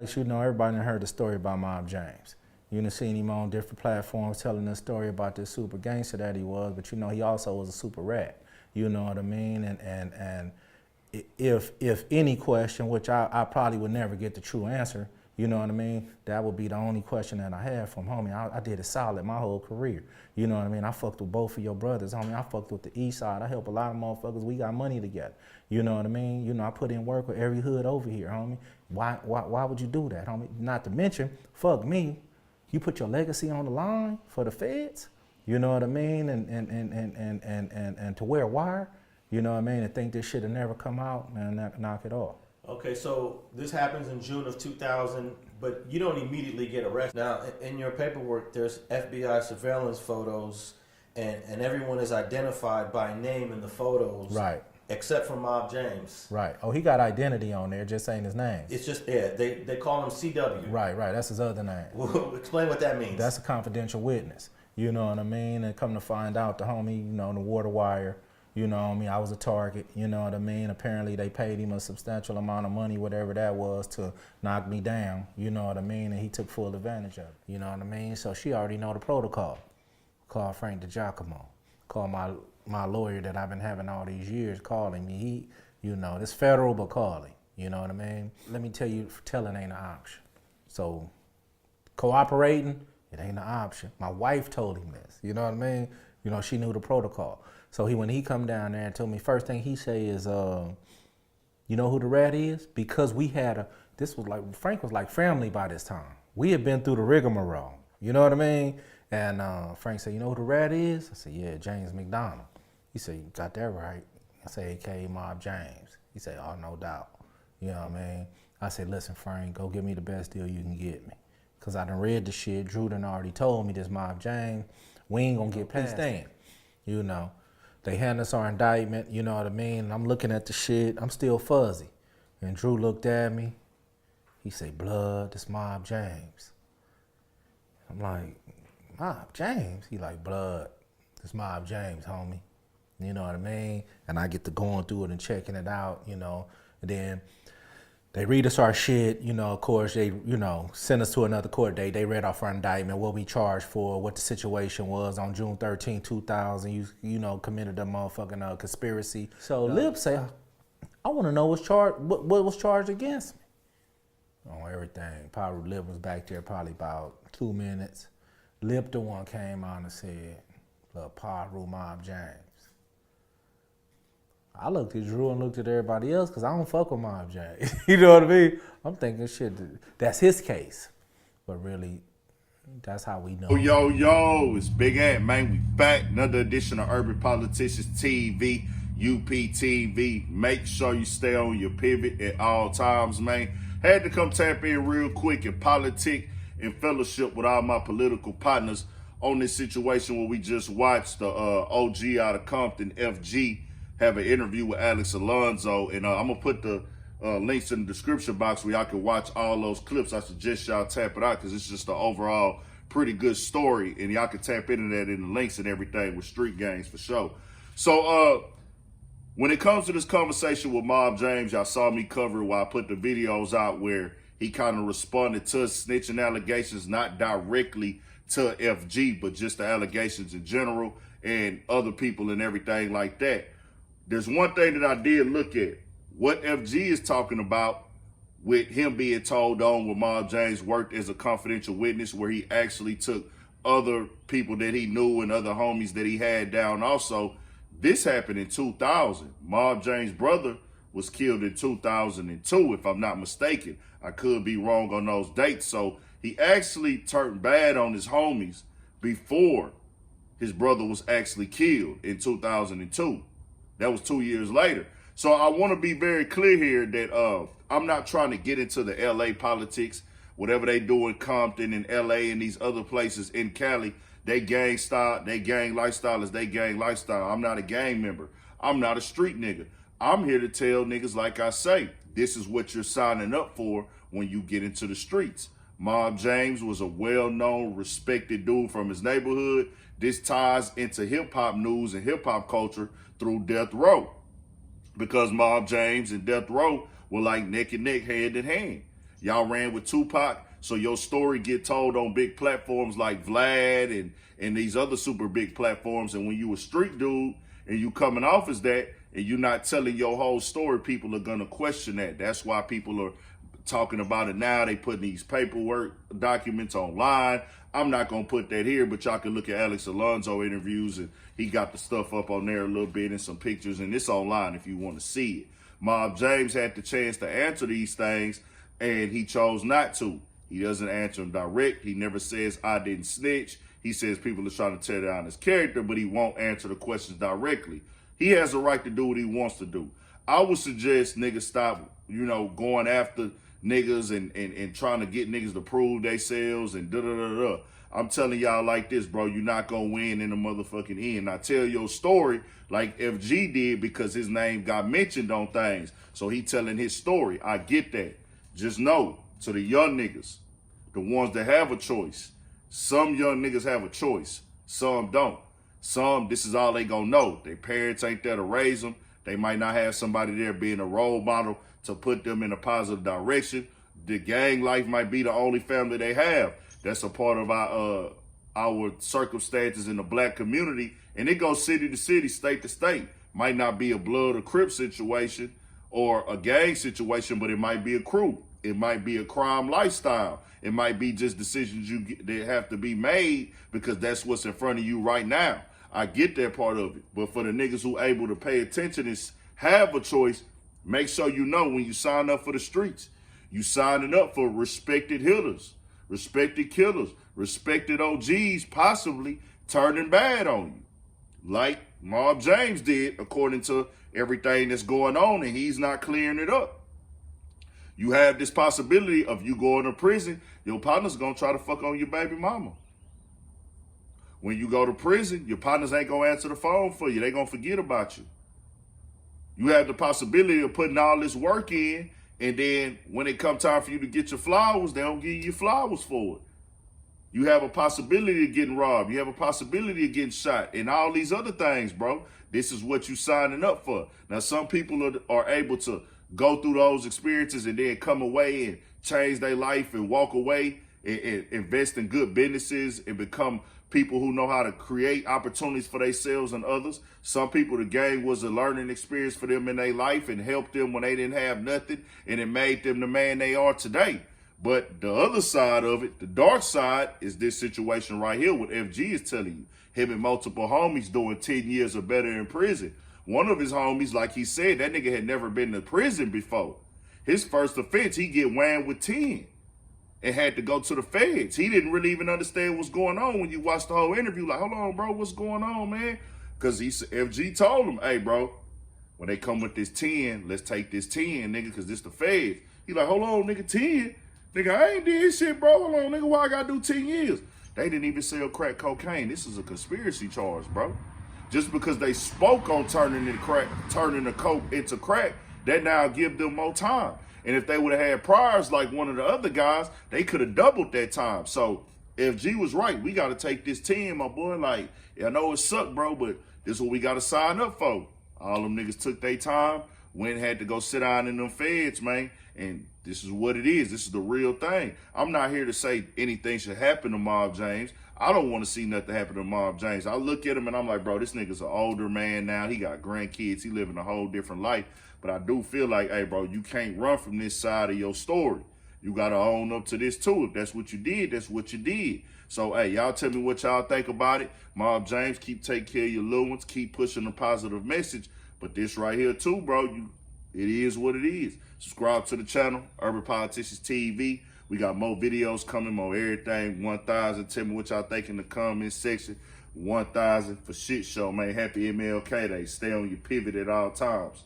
You know, everybody done heard the story about Mob James. You done seen him on different platforms telling the story about this super gangster that he was, but you know, he also was a super rat. You know what I mean? And if any question, which I probably would never get the true answer, you know what I mean? That would be the only question that I have from homie. I did it solid my whole career. You know what I mean? I fucked with both of your brothers, homie. I fucked with the east side. I help a lot of motherfuckers. We got money together. You know what I mean? You know, I put in work with every hood over here, homie. Why would you do that, homie? Not to mention, fuck me, you put your legacy on the line for the feds, you know what I mean? And to wear a wire, you know what I mean? And think this shit will never come out, man, knock it off. Okay, so this happens in June of 2000, but you don't immediately get arrested. Now, in your paperwork, there's FBI surveillance photos, and everyone is identified by name in the photos. Right. Except for Mob James. Right. Oh, he got identity on there, just ain't his name. It's just, yeah, they call him CW. Right, that's his other name. Well, explain what that means. That's a confidential witness. You know what I mean? And come to find out, the homie, you know, the water wire, you know what I mean? I was a target, you know what I mean? Apparently they paid him a substantial amount of money, whatever that was, to knock me down, you know what I mean? And he took full advantage of it, you know what I mean? So she already know the protocol. Call Frank DiGiacomo. Call my lawyer that I've been having all these years calling me. He, you know, it's federal, but calling, you know what I mean? Let me tell you, telling ain't an option. So cooperating, it ain't an option. My wife told him this, you know what I mean? You know, she knew the protocol. So when he come down there and told me, first thing he say is, you know who the rat is? Because we had Frank was like family by this time. We had been through the rigmarole, you know what I mean? And Frank said, you know who the rat is? I said, yeah, James McDonald. He said, you got that right. I said, AKA Mob James. He said, oh, no doubt. You know what I mean? I said, listen, Frank, go get me the best deal you can get me. Because I done read the shit. Drew done already told me this Mob James. We ain't going to get past it. You know, they hand us our indictment, you know what I mean? I'm looking at the shit. I'm still fuzzy. And Drew looked at me. He said, blood, this Mob James. I'm like, Mob James? He like, blood, this Mob James, homie. You know what I mean? And I get to going through it and checking it out, you know. And then they read us our shit, you know, of course, they, you know, send us to another court date. They read off our indictment, what we charged for, what the situation was on June 13, 2000. You know, committed a motherfucking conspiracy. So Lip say, I want to know what was charged against me. On everything. Probably Lip was back there probably about 2 minutes. Lip the one came on and said, look, Piru, Mob James. I looked at Drew and looked at everybody else because I don't fuck with Mob James. You know what I mean? I'm thinking, shit, that's his case. But really, that's how we know. Yo, it's Big Ant, man. We back. Another edition of Urban Politicians TV, UPTV. Make sure you stay on your pivot at all times, man. Had to come tap in real quick and politic and fellowship with all my political partners on this situation where we just watched the OG out of Compton, FG, have an interview with Alex Alonso. And I'm going to put the links in the description box where y'all can watch all those clips. I suggest y'all tap it out because it's just an overall pretty good story. And y'all can tap into that in the links and everything with Street Gangs for sure. So when it comes to this conversation with Mob James, y'all saw me cover it while I put the videos out where he kind of responded to snitching allegations, not directly to FG, but just the allegations in general and other people and everything like that. There's one thing that I did look at. What FG is talking about with him being told on where Mob James worked as a confidential witness, where he actually took other people that he knew and other homies that he had down also. This happened in 2000. Mob James' brother was killed in 2002, if I'm not mistaken. I could be wrong on those dates. So he actually turned bad on his homies before his brother was actually killed in 2002. That was 2 years later. So I want to be very clear here that I'm not trying to get into the LA politics. Whatever they do in Compton and LA and these other places in Cali, they gang lifestyle is they gang lifestyle. I'm not a gang member. I'm not a street nigga. I'm here to tell niggas, like I say, this is what you're signing up for when you get into the streets. Mob James was a well-known, respected dude from his neighborhood. This ties into hip-hop news and hip-hop culture through Death Row, because Mob James and Death Row were like neck and neck, hand in hand. Y'all ran with Tupac, so your story get told on big platforms like Vlad and these other super big platforms. And when you a street dude and you coming off as that and you're not telling your whole story, people are gonna question that. That's why people are talking about it now. They putting these paperwork documents online. I'm not gonna put that here, but y'all can look at Alex Alonso interviews, and he got the stuff up on there a little bit and some pictures, and it's online if you want to see it. Mob James had the chance to answer these things, and he chose not to. He doesn't answer them direct. He never says, I didn't snitch. He says people are trying to tear down his character, but he won't answer the questions directly. He has a right to do what he wants to do. I would suggest niggas stop, going after niggas and trying to get niggas to prove themselves and da-da-da-da. I'm telling y'all like this, bro, you're not going to win in the motherfucking end. I tell your story like FG did because his name got mentioned on things. So he telling his story. I get that. Just know, to the young niggas, the ones that have a choice, some young niggas have a choice. Some don't. Some, this is all they gonna know. Their parents ain't there to raise them. They might not have somebody there being a role model to put them in a positive direction. The gang life might be the only family they have. That's a part of our circumstances in the black community. And it goes city to city, state to state. Might not be a blood or crip situation or a gang situation, but it might be a crew. It might be a crime lifestyle. It might be just decisions that have to be made because that's what's in front of you right now. I get that part of it. But for the niggas who able to pay attention and have a choice, make sure you know when you sign up for the streets, you signing up for respected hitters, respected killers, respected OGs, possibly turning bad on you. Like Mob James did, according to everything that's going on, and he's not clearing it up. You have this possibility of you going to prison, your partner's gonna try to fuck on your baby mama. When you go to prison, your partners ain't gonna answer the phone for you. They gonna forget about you. You have the possibility of putting all this work in, and then when it come time for you to get your flowers, they don't give you your flowers for it. You have a possibility of getting robbed. You have a possibility of getting shot and all these other things, bro. This is what you signing up for. Now, some people are able to go through those experiences and then come away and change their life and walk away and invest in good businesses and become people who know how to create opportunities for themselves and others. Some people, the gang was a learning experience for them in their life and helped them when they didn't have nothing, and it made them the man they are today. But the other side of it, the dark side, is this situation right here, what FG is telling you. Him and multiple homies doing 10 years or better in prison. One of his homies, like he said, that nigga had never been to prison before. His first offense, he get whammed with 10 and had to go to the feds. He didn't really even understand what's going on when you watch the whole interview. Like, hold on, bro, what's going on, man? Because FG told him, hey, bro, when they come with this 10, let's take this 10, nigga, because this the feds. He like, hold on, nigga, 10? Nigga, I ain't did shit, bro. Hold on, nigga, why I gotta do 10 years? They didn't even sell crack cocaine. This is a conspiracy charge, bro. Just because they spoke on turning the coke into crack, that now give them more time. And if they would have had priors like one of the other guys, they could have doubled that time. So if G was right, we got to take this 10, my boy. Like, yeah, I know it sucked, bro, but this is what we got to sign up for. All them niggas took their time, went and had to go sit down in them feds, man. And this is what it is. This is the real thing. I'm not here to say anything should happen to Mob James. I don't want to see nothing happen to Mob James. I look at him and I'm like, bro, this nigga's an older man now. He got grandkids. He living a whole different life. But I do feel like, hey, bro, you can't run from this side of your story. You got to own up to this, too. If that's what you did, that's what you did. So, hey, y'all tell me what y'all think about it. Mob James, keep taking care of your little ones. Keep pushing a positive message. But this right here, too, bro, it is what it is. Subscribe to the channel, Urban Politicians TV. We got more videos coming, more everything. 1,000. Tell me what y'all think in the comment section. 1,000 for shit show, man. Happy MLK Day. Stay on your pivot at all times.